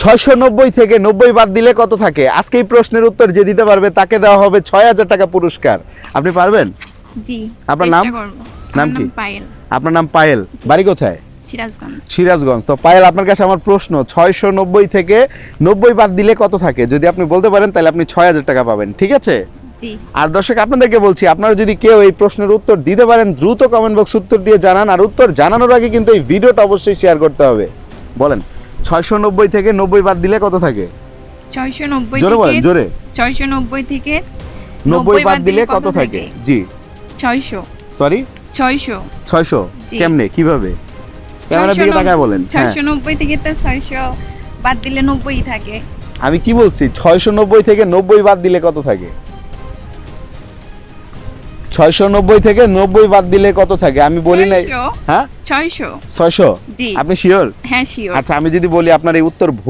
690 থেকে 90 বাদ দিলে কত থাকে? আজকে এই প্রশ্নের উত্তর যে দিতে পারবে তাকে দেওয়া হবে 6000 টাকা পুরস্কার। আপনি পারবেন? জি। আপনার নাম? চেষ্টা করব। নাম আমার কি? পায়েল, আপনার নাম পায়েল, বাড়ি কোথায়? সিরাজগঞ্জ। সিরাজগঞ্জ। তো পায়েল, আপনার কাছে আমার প্রশ্ন, 690 থেকে 90 বাদ দিলে কত থাকে? যদি আপনি বলতে পারেন তাহলে আপনি 6000 টাকা পাবেন, ঠিক আছে? জি। আর দর্শক আপনাদেরকে বলছি, আপনারা যদি কেউ এই প্রশ্নের উত্তর দিতে পারেন দ্রুত কমেন্ট বক্স উত্তর দিয়ে জানান, আর উত্তর জানানোর আগে কিন্তু এই ভিডিওটা অবশ্যই শেয়ার করতে হবে। বলেন 690 থেকে 90 বাদ দিলে কত থাকে? 690 জোরে বলেন, থেকে জোরে। 690 থেকে 90 বাদ দিলে কত থাকে? জি 600। সরি 600। 600। জি। কেমনে, কিভাবে? ক্যামেরার দিকে তাকায় বলেন। হ্যাঁ, 690 থেকে তো 600 বাদ দিলে 90ই থাকে। আমি কি বলছি? 690 থেকে 90 বাদ দিলে কত থাকে? 690 থেকে 90 বাদ দিলে কত থাকে? আমি বলি নাই। 600। হ্যাঁ 600। 600। জি। আপনি শিওর? হ্যাঁ শিওর। আচ্ছা, আমি যদি বলি আপনার এই উত্তর ভুল